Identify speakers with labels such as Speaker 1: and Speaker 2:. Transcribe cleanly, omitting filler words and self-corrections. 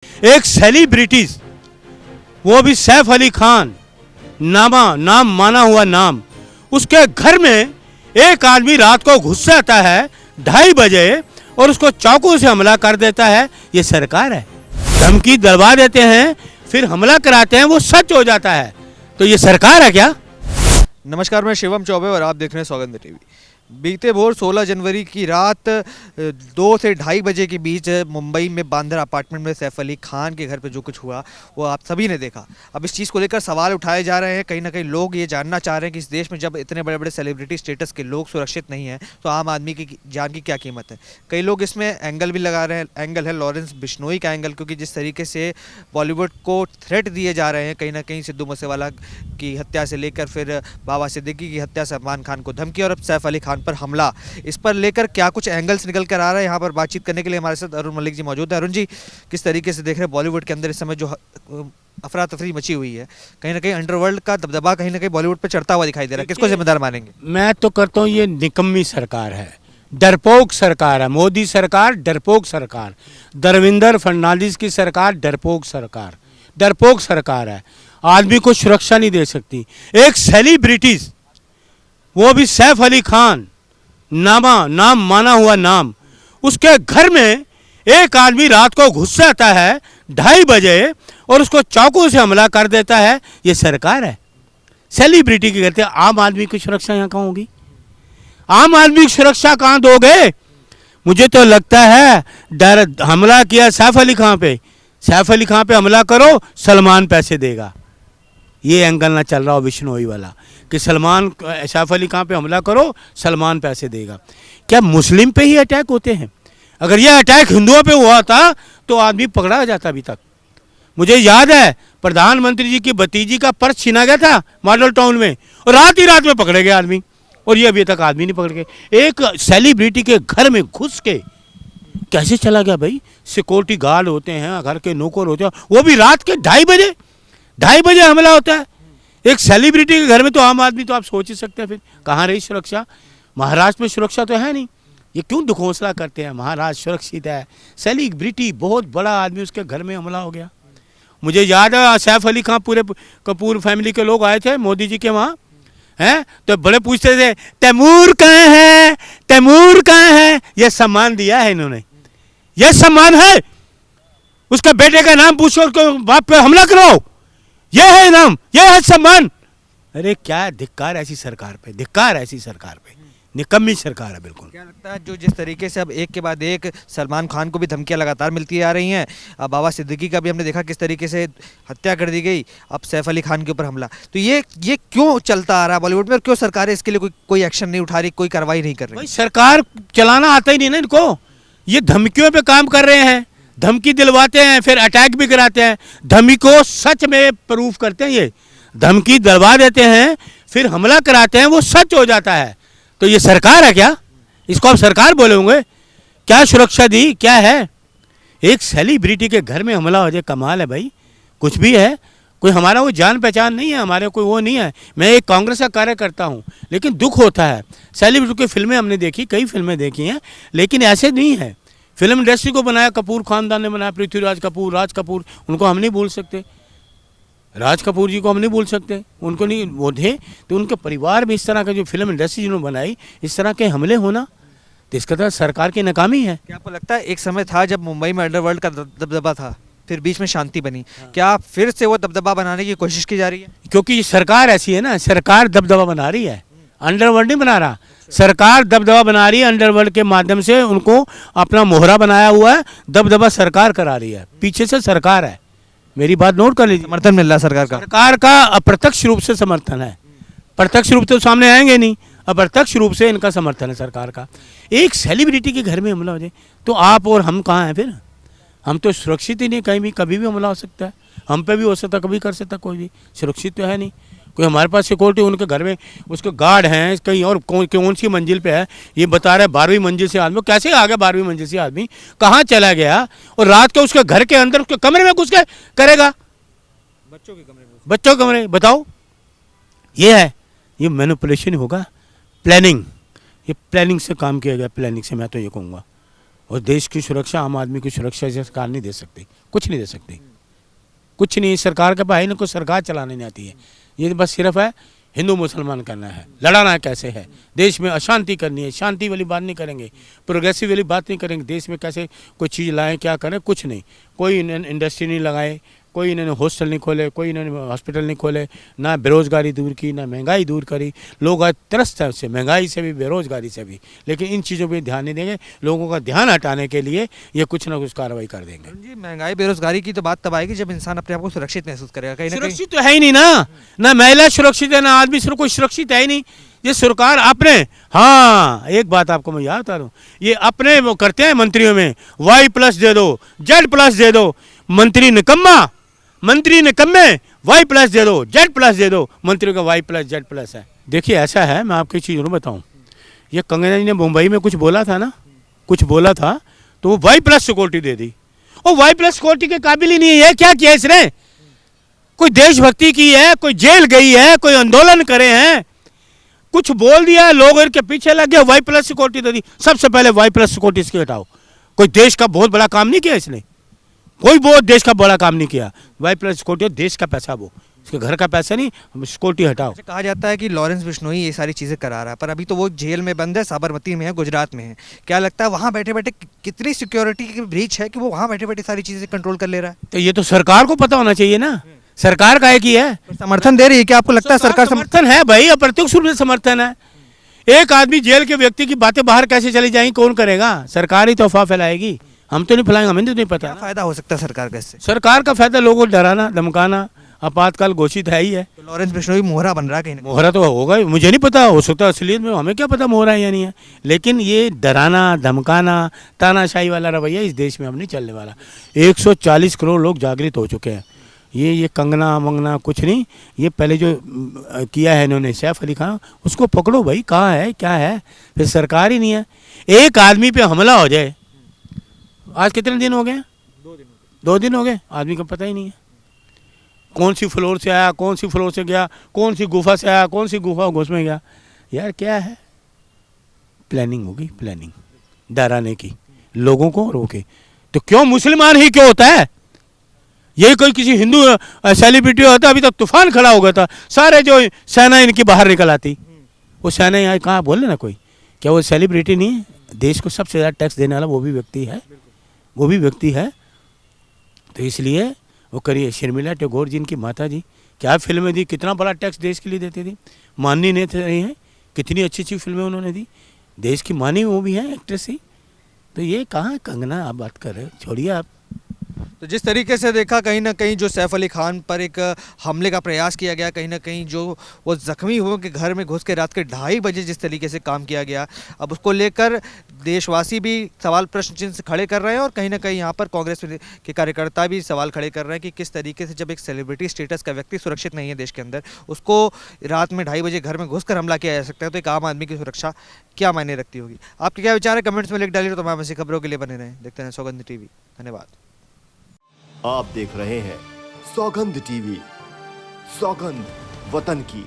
Speaker 1: एक सेलिब्रिटीज, वो भी सैफ अली खान, नाम माना हुआ नाम, उसके घर में एक आदमी रात को घुस जाता है 2:30 बजे और उसको चाकू से हमला कर देता है। ये सरकार है? धमकी दिलवा देते हैं फिर हमला कराते हैं, वो सच हो जाता है, तो ये सरकार है क्या?
Speaker 2: नमस्कार, मैं शिवम चौबे और आप देख रहे हैं सौगंध टीवी। बीते भोर 16 जनवरी की रात 2 से 2:30 बजे के बीच मुंबई में बांद्रा अपार्टमेंट में सैफ अली खान के घर पे जो कुछ हुआ वो आप सभी ने देखा। अब इस चीज़ को लेकर सवाल उठाए जा रहे हैं। कहीं ना कहीं लोग ये जानना चाह रहे हैं कि इस देश में जब इतने बड़े बड़े सेलिब्रिटी स्टेटस के लोग सुरक्षित नहीं हैं तो आम आदमी की जान की क्या कीमत है। कई लोग इसमें एंगल भी लगा रहे हैं। एंगल है लॉरेंस बिश्नोई का एंगल, क्योंकि जिस तरीके से बॉलीवुड को थ्रेट दिए जा रहे हैं, कहीं ना कहीं सिद्धू मूसेवाला की हत्या से लेकर फिर बाबा सिद्दीकी की हत्या, सलमान खान को धमकी और अब सैफ अली खान पर हमला, इस पर लेकर क्या कुछ एंगल्स निकल कर आ रहे हैं। यहाँ पर बातचीत करने के लिए हमारे साथ अरुण मलिक जी मौजूद है। अरुण जी, किस तरीके से देख रहे हैं बॉलीवुड के अंदर इस समय जो अफरा तफरी मची हुई है, कहीं ना कहीं अंडरवर्ल्ड का दबदबा कहीं ना कहीं बॉलीवुड पर चढ़ता हुआ दिखाई दे रहा है, किसको जिम्मेदार मानेंगे?
Speaker 1: मैं तो करता हूँ ये निकम्मी सरकार है, डरपोक सरकार है। मोदी सरकार डरपोक सरकार, देवेंद्र फडणवीस की सरकार डरपोक सरकार है। आदमी को सुरक्षा नहीं दे सकती। एक सेलिब्रिटीज, वो भी सैफ अली खान, नाम माना हुआ नाम, उसके घर में एक आदमी रात को घुस जाता है 2:30 बजे और उसको चाकू से हमला कर देता है। ये सरकार है? सेलिब्रिटी की कहते हैं। आम आदमी की सुरक्षा यहाँ कहाँ होगी? आम आदमी की सुरक्षा कहाँ दोगे? मुझे तो लगता है हमला किया सैफ अली खान पे, सैफ अली खान पे हमला करो, सलमान पैसे देगा। ये एंगल ना चल रहा हो बिश्नोई वाला कि सैफ अली खान पे हमला करो, सलमान पैसे देगा। क्या मुस्लिम पे ही अटैक होते हैं? अगर ये अटैक हिंदुओं पे हुआ था तो आदमी पकड़ा जाता अभी तक। मुझे याद है प्रधानमंत्री जी की भतीजी का पर्स छीना गया था मॉडल टाउन में और रात ही रात में पकड़े गए आदमी, और ये अभी तक आदमी नहीं पकड़ गए। एक सेलिब्रिटी के घर में घुस के कैसे चला गया भाई? सिक्योरिटी गार्ड होते हैं, घर के नौकर होते हैं, वो भी रात के 2:30 बजे हमला होता है एक सेलिब्रिटी के घर में। तो आम आदमी तो आप सोच ही सकते हैं फिर कहाँ रही सुरक्षा? महाराष्ट्र में सुरक्षा तो है नहीं। ये क्यों दुख हौसला करते हैं? महाराष्ट्र सुरक्षित है। सेलिब्रिटी बहुत बड़ा आदमी, उसके घर में हमला हो गया। मुझे याद है सैफ अली खान पूरे कपूर फैमिली के लोग आए थे मोदी जी के वहाँ, हैं, तो बड़े पूछते थे तैमूर कहाँ है, तैमूर कहाँ है। ये सम्मान दिया है इन्होंने, ये सम्मान है। उसके बेटे का नाम पूछो, उसको बाप पे हमला करो, ये है इनाम, ये है सम्मान। अरे क्या धिक्कार ऐसी सरकार पे, धिक्कार ऐसी सरकार पे, निकम्मी सरकार है बिल्कुल।
Speaker 2: क्या लगता है जो जिस तरीके से अब एक के बाद एक सलमान खान को भी धमकियां लगातार मिलती आ रही हैं, अब बाबा सिद्दीकी का भी हमने देखा किस तरीके से हत्या कर दी गई, अब सैफ अली खान के ऊपर हमला, तो ये क्यों चलता आ रहा है बॉलीवुड में और क्यों सरकारें इसके लिए कोई एक्शन नहीं उठा रही, कोई कार्रवाई नहीं कर रही?
Speaker 1: सरकार चलाना आता ही नहीं ना इनको। ये धमकियों पे काम कर रहे हैं, धमकी दिलवाते हैं, फिर अटैक भी कराते हैं, धमकी को सच में प्रूफ करते हैं। ये धमकी दिलवा देते हैं फिर हमला कराते हैं, वो सच हो जाता है, तो ये सरकार है क्या? इसको आप सरकार बोलेंगे? क्या सुरक्षा दी, क्या है? एक सेलिब्रिटी के घर में हमला हो जाए, कमाल है भाई। कुछ भी है, कोई हमारा वो जान पहचान नहीं है, हमारे कोई वो नहीं है। मैं एक कांग्रेस का कार्यकर्ता हूँ, लेकिन दुख होता है। सेलिब्रिटी की फिल्में हमने देखी, कई फिल्में देखी हैं, लेकिन ऐसे नहीं है। फिल्म इंडस्ट्री को बनाया कपूर खानदान ने बनाया, पृथ्वीराज कपूर, राज कपूर, उनको हम नहीं भूल सकते। राज कपूर जी को हम नहीं भूल सकते, उनको नहीं वो थे, तो उनके परिवार में इस तरह का जो फिल्म इंडस्ट्री जिन्होंने बनाई, इस तरह के हमले होना, तो इसका तो सरकार की नाकामी है।
Speaker 2: क्या आपको लगता है एक समय था जब मुंबई में अंडरवर्ल्ड का दबदबा था, फिर बीच में शांति बनी, क्या फिर से वो दबदबा बनाने की कोशिश की जा रही है?
Speaker 1: क्योंकि ये सरकार ऐसी है ना, सरकार दबदबा बना रही है, अंडरवर्ल्ड नहीं बना रहा। सरकार दबदबा बना रही है, अंडरवर्ल्ड के माध्यम से उनको अपना मोहरा बनाया हुआ है, दबदबा सरकार करा रही है, पीछे से सरकार है। मेरी बात नोट कर लीजिए।
Speaker 2: समर्थन मिल रहा है सरकार का
Speaker 1: अप्रत्यक्ष रूप से समर्थन है, प्रत्यक्ष रूप से तो सामने आएंगे नहीं, अप्रत्यक्ष रूप से इनका समर्थन है सरकार का। एक सेलिब्रिटी के घर में हमला हो जाए तो आप और हम कहाँ हैं फिर? हम तो सुरक्षित ही नहीं, कहीं भी कभी भी हमला हो सकता है, हम पे भी हो सकता, कभी कर सकता, कोई भी सुरक्षित तो है नहीं। कोई हमारे पास सिक्योरिटी, उनके घर में उसके गार्ड हैं, कहीं और कौन सी मंजिल पे है ये बता रहे, 12वीं मंजिल से आदमी कैसे आ गया, 12वीं मंजिल से आदमी कहाँ चला गया, और रात को उसके घर के अंदर उसके कमरे में घुस के करेगा, बच्चों के कमरे, बताओ। ये है, ये मैनिपुलेशन होगा, प्लानिंग, ये प्लानिंग से काम किया गया, प्लानिंग से, मैं तो ये कहूँगा। और देश की सुरक्षा, आम आदमी की सुरक्षा सरकार नहीं दे सकती, कुछ नहीं दे सकती, कुछ नहीं। सरकार के भाई ने कोई सरकार चलाने नहीं आती है, ये बस सिर्फ है हिंदू मुसलमान करना है, लड़ाना कैसे है, देश में अशांति करनी है, शांति वाली बात नहीं करेंगे, प्रोग्रेसिव वाली बात नहीं करेंगे, देश में कैसे कोई चीज़ लाएं, क्या करें, कुछ नहीं। कोई इंडस्ट्री नहीं लगाए, कोई इन्होंने हॉस्टल नहीं खोले, कोई इन्होंने हॉस्पिटल नहीं खोले, ना बेरोजगारी दूर की, ना महंगाई दूर करी। लोग आज त्रस्त है उससे, महंगाई से भी, बेरोजगारी से भी, लेकिन इन चीज़ों पे ध्यान नहीं देंगे। लोगों का ध्यान हटाने के लिए ये कुछ ना कुछ कार्रवाई कर देंगे।
Speaker 2: जी, महंगाई बेरोजगारी की तो बात तब आएगी जब इंसान अपने आप को सुरक्षित महसूस करेगा। कहीं ना कहीं
Speaker 1: सुरक्षित तो है ही नहीं ना महिला सुरक्षित है, ना आदमी कोई सुरक्षित है ही नहीं। ये सरकार अपने, हाँ एक बात आपको मैं याद बता दूं, ये अपने वो करते हैं मंत्रियों में, Y+ दे दो, Z+ दे दो, मंत्री निकम्मे, Y+ दे दो, Z+ दे दो, मंत्री का Y+ Z+ है। देखिए ऐसा है, मैं आपको एक चीज़ जरूर बताऊं, ये कंगना जी ने मुंबई में कुछ बोला था ना, कुछ बोला था तो वो Y+ सिक्योरिटी दे दी, और Y+ सिक्योरिटी के काबिल ही नहीं है। क्या किया इसने? कोई देशभक्ति की है, कोई जेल गई है, कोई आंदोलन करे हैं, कुछ बोल दिया, लोग इनके पीछे लग गए, Y+ सिक्योरिटी दे दी। सबसे पहले Y+ सिक्योरिटी इसके हटाओ। कोई देश का बहुत बड़ा काम नहीं किया इसने, कोई बहुत देश का बड़ा काम नहीं किया। Y+ सिक्योरिटी देश का पैसा, वो इसके घर का पैसा नहीं, सिक्योरिटी हटाओ।
Speaker 2: ऐसे कहा जाता है कि लॉरेंस बिश्नोई ये सारी चीज़ें करा रहा है, पर अभी तो वो जेल में बंद है, साबरमती में है, गुजरात में है। क्या लगता है वहाँ बैठे बैठे कितनी सिक्योरिटी की ब्रीच है कि वो वहाँ बैठे बैठे सारी चीज़ें कंट्रोल कर ले रहा है?
Speaker 1: तो ये तो सरकार को पता होना चाहिए ना, सरकार का है कि है,
Speaker 2: समर्थन दे रही है क्या? आपको लगता है सरकार
Speaker 1: समर्थन है भाई, अप्रत्यक्ष रूप से समर्थन है। एक आदमी जेल के व्यक्ति की बातें बाहर कैसे चली जाएंगी, कौन करेगा? सरकार ही तो अफवाह फैलाएगी, हम तो नहीं फैलाएंगे, हमें तो नहीं पता।
Speaker 2: क्या फायदा हो सकता है सरकार का इससे?
Speaker 1: सरकार का फायदा लोगों को डराना, धमकाना, आपातकाल घोषित है ही है।
Speaker 2: तो लॉरेंस बिश्नोई मोहरा बन रहा है कहीं ना कहीं।
Speaker 1: मोहरा तो होगा ही, मुझे नहीं पता, हो सकता है असलियत में, हमें क्या पता मोहरा है या नहीं है, लेकिन ये डराना, धमकाना, तानाशाही वाला रवैया इस देश में अब नहीं चलने वाला। 140 करोड़ लोग जागृत हो चुके हैं। ये कंगना मंगना कुछ नहीं, ये पहले जो किया है इन्होंने सैफ अली खान, उसको पकड़ो भाई, कहाँ है क्या है, फिर सरकार ही नहीं है। एक आदमी पे हमला हो जाए, आज कितने दिन हो गए? 2 दिन हो गए, आदमी को पता ही नहीं है कौन सी फ्लोर से आया, कौन सी फ्लोर से गया, कौन सी गुफा से आया, कौन सी गुफा घुस में गया। यार क्या है, प्लानिंग होगी, प्लानिंग डराने की, लोगों को रोके। तो क्यों मुसलमान ही क्यों होता है? ये कोई किसी हिंदू सेलिब्रिटी होता, अभी तक तूफान खड़ा हो गया था, सारे जो सेना इनकी बाहर निकल आती। वो सेना यहाँ कहाँ बोले ना कोई, क्या वो सेलिब्रिटी नहीं है? देश को सबसे ज़्यादा टैक्स देने वाला वो भी व्यक्ति है, वो भी व्यक्ति है। तो इसलिए वो करिए, शर्मिला टैगोर जी इनकी माता जी, क्या फिल्में दी, कितना बड़ा टैक्स देश के लिए देती थी, माननीय नेता रही हैं, कितनी अच्छी अच्छी फिल्में उन्होंने दी, देश की मानी वो भी हैं एक्ट्रेस ही। तो ये कहाँ कंगना आप बात कर रहे हो, छोड़िए आप।
Speaker 2: तो जिस तरीके से देखा कहीं ना कहीं जो सैफ अली खान पर एक हमले का प्रयास किया गया, कहीं ना कहीं जो वो जख्मी हुए के घर में घुस के रात के 2:30 बजे जिस तरीके से काम किया गया, अब उसको लेकर देशवासी भी सवाल प्रश्न चिन्ह से खड़े कर रहे हैं, और कहीं ना कहीं यहाँ पर कांग्रेस के कार्यकर्ता भी सवाल खड़े कर रहे हैं कि किस तरीके से जब एक सेलिब्रिटी स्टेटस का व्यक्ति सुरक्षित नहीं है देश के अंदर, उसको रात में 2:30 बजे घर में घुस कर हमला किया जा सकता है, तो एक आम आदमी की सुरक्षा क्या मायने रखती होगी? आपके क्या विचार है कमेंट्स में लिख डालिए। तो तमाम ऐसी खबरों के लिए बने रहें, देखते हैं सौगंध टीवी। धन्यवाद।
Speaker 3: आप देख रहे हैं सौगंध टीवी, सौगंध वतन की।